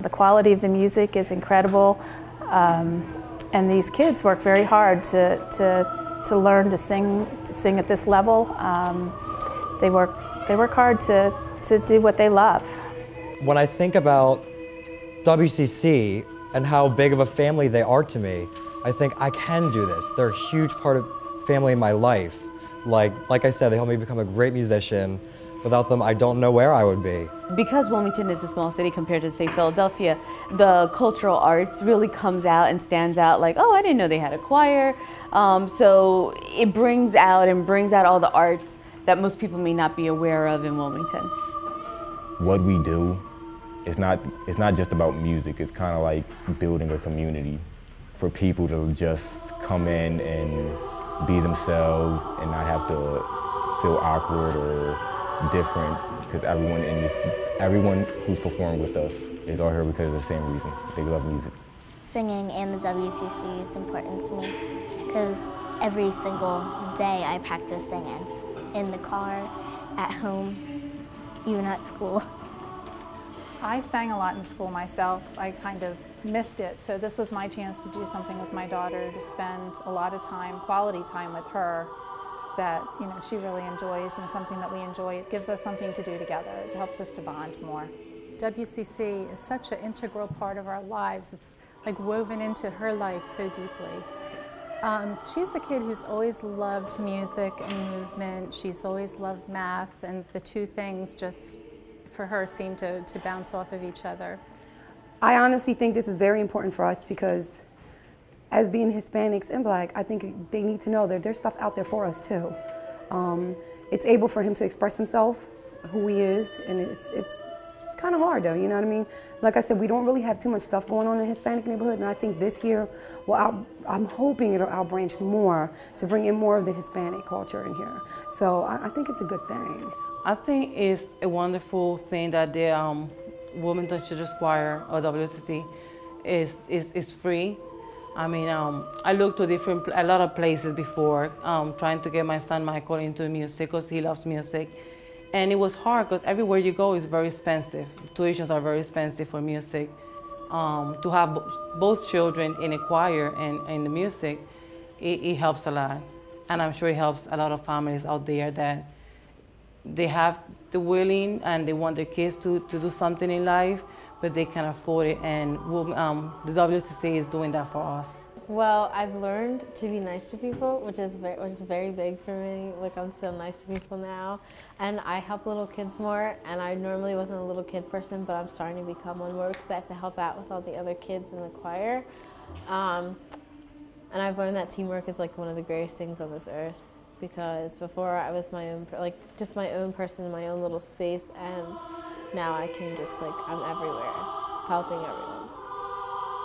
The quality of the music is incredible, and these kids work very hard to learn to sing at this level. They work hard to do what they love. When I think about WCC and how big of a family they are to me, I think I can do this. They're a huge part of family in my life. Like I said, they helped me become a great musician. Without them, I don't know where I would be. Because Wilmington is a small city compared to, say, Philadelphia, the cultural arts really comes out and stands out like, oh, I didn't know they had a choir. So it brings out all the arts that most people may not be aware of in Wilmington. What we do, it's not just about music. It's kind of like building a community for people to just come in and be themselves and not have to feel awkward or different, because everyone who's performed with us is all here because of the same reason. They love music. Singing and the WCC is important to me because every single day I practice singing. In the car, at home, even at school. I sang a lot in school myself. I kind of missed it, so this was my chance to do something with my daughter, to spend a lot of time, quality time with her that she really enjoys and something that we enjoy. It gives us something to do together. It helps us to bond more. WCC is such an integral part of our lives. It's like woven into her life so deeply. She's a kid who's always loved music and movement. She's always loved math, and the two things just, for her, seem to bounce off of each other. I honestly think this is very important for us because as being Hispanics and Black, I think they need to know that there's stuff out there for us too. It's able for him to express himself, who he is, and it's kind of hard though, you know what I mean? Like I said, we don't really have too much stuff going on in the Hispanic neighborhood, and I think this year, I'm hoping it'll outbranch more to bring in more of the Hispanic culture in here. So I think it's a good thing. I think it's a wonderful thing that the Wilmington Children's Choir, or WCC, is free. I mean, I looked to a lot of places before, trying to get my son Michael into music because he loves music. And it was hard because everywhere you go is very expensive. Tuitions are very expensive for music. To have both children in a choir and in the music, it helps a lot. And I'm sure it helps a lot of families out there that they have the willing and they want their kids to do something in life, but they can't afford it, and the WCC is doing that for us. Well, I've learned to be nice to people, which is very big for me. Like, I'm so nice to people now, and I help little kids more. And I normally wasn't a little kid person, but I'm starting to become one more because I have to help out with all the other kids in the choir. And I've learned that teamwork is like one of the greatest things on this earth. Because before I was my own, just my own person in my own little space, and now I can just, I'm everywhere, helping everyone.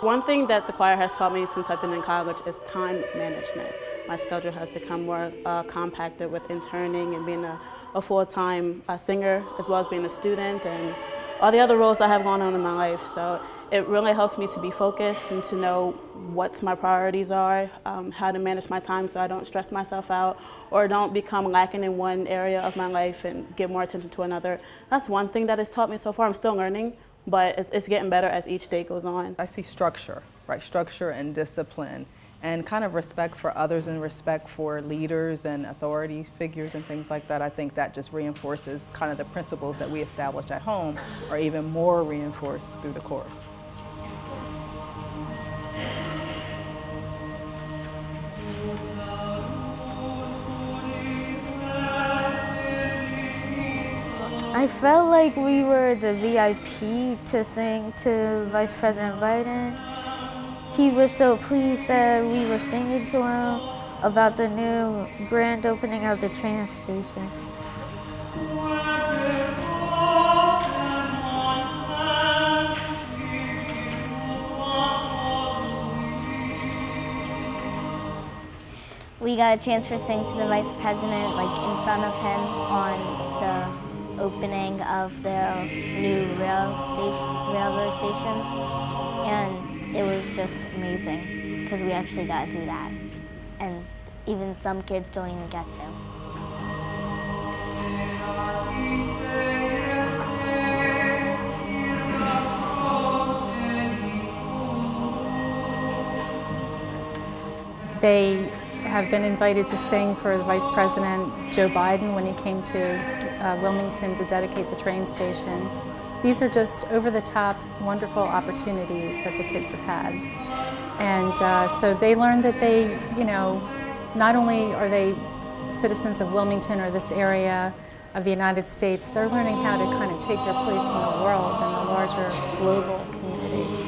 One thing that the choir has taught me since I've been in college is time management. My schedule has become more compacted with interning and being a full-time singer, as well as being a student and all the other roles I have going on in my life. So it really helps me to be focused and to know what my priorities are, how to manage my time so I don't stress myself out or don't become lacking in one area of my life and give more attention to another. That's one thing that it's taught me so far. I'm still learning, but it's getting better as each day goes on. I see structure, right? Structure and discipline, and kind of respect for others and respect for leaders and authority figures and things like that. I think that just reinforces kind of the principles that we establish at home are even more reinforced through the course. I felt like we were the VIP to sing to Vice President Biden. He was so pleased that we were singing to him about the new grand opening of the train station. We got a chance to sing to the Vice President, in front of him on the opening of the new railroad station, and it was just amazing because we actually got to do that, and even some kids don't even get to. They have been invited to sing for the Vice President Joe Biden when he came to Wilmington to dedicate the train station. These are just over-the-top, wonderful opportunities that the kids have had. And so they learned that they, you know, not only are they citizens of Wilmington or this area of the United States, they're learning how to kind of take their place in the world and the larger global community.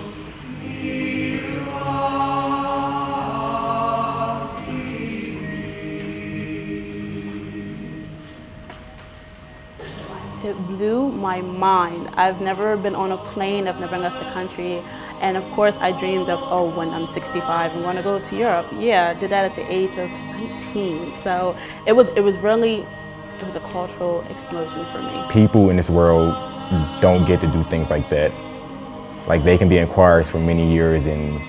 It blew my mind. I've never been on a plane, I've never left the country, and of course I dreamed of, oh, when I'm 65, I'm going to go to Europe. Yeah, I did that at the age of 19. So it was a cultural explosion for me. People in this world don't get to do things like that. Like, they can be in choirs for many years, and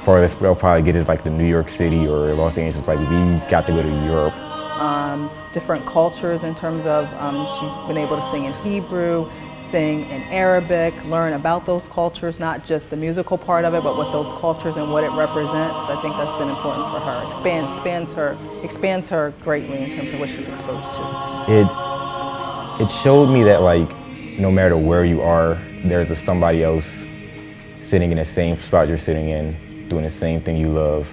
farthest they'll probably get is like the New York City or Los Angeles. Like, we got to go to Europe. Different cultures in terms of she's been able to sing in Hebrew, sing in Arabic, learn about those cultures, not just the musical part of it, but what those cultures and what it represents. I think that's been important for her. Expands her greatly in terms of what she's exposed to. It showed me that, like, no matter where you are, there's somebody else sitting in the same spot you're sitting in, doing the same thing you love,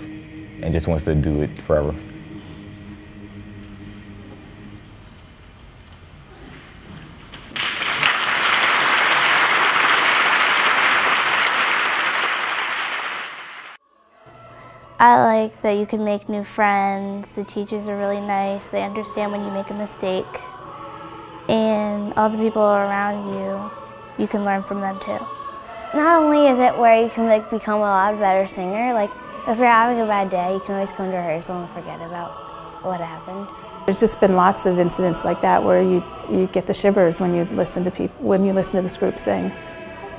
and just wants to do it forever. I like that you can make new friends. The teachers are really nice. They understand when you make a mistake. And all the people around you, you can learn from them too. Not only is it where you can become a lot better singer, like if you're having a bad day, you can always come to rehearsal and forget about what happened. There's just been lots of incidents like that where you get the shivers when you listen to this group sing.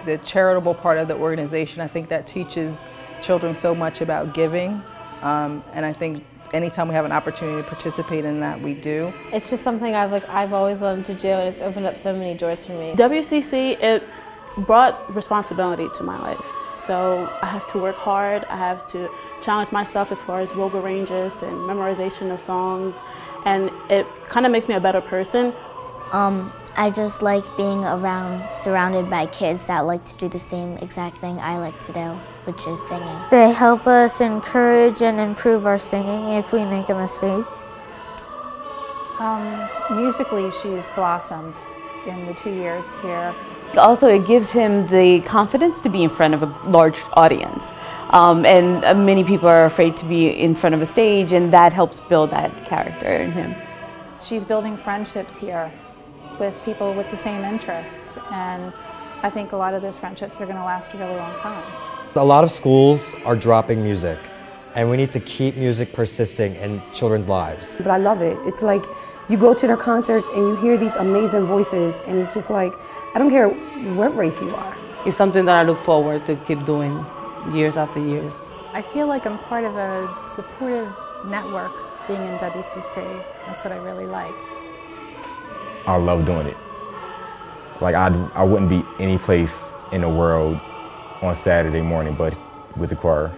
The charitable part of the organization, I think that teaches children so much about giving, and I think anytime we have an opportunity to participate in that, we do. It's just something I've always loved to do, and it's opened up so many doors for me. WCC, it brought responsibility to my life. So I have to work hard, I have to challenge myself as far as vocal ranges and memorization of songs, and it kind of makes me a better person. I just like being surrounded by kids that like to do the same exact thing I like to do, which is singing. They help us encourage and improve our singing if we make a mistake. Musically, she's blossomed in the 2 years here. Also, it gives him the confidence to be in front of a large audience. And many people are afraid to be in front of a stage, and that helps build that character in him. She's building friendships here with people with the same interests, and I think a lot of those friendships are going to last a really long time. A lot of schools are dropping music, and we need to keep music persisting in children's lives. But I love it. It's like you go to their concerts and you hear these amazing voices, and it's just like, I don't care what race you are. It's something that I look forward to keep doing years after years. I feel like I'm part of a supportive network being in WCC. That's what I really like. I love doing it. Like, I wouldn't be any place in the world on Saturday morning but with the choir.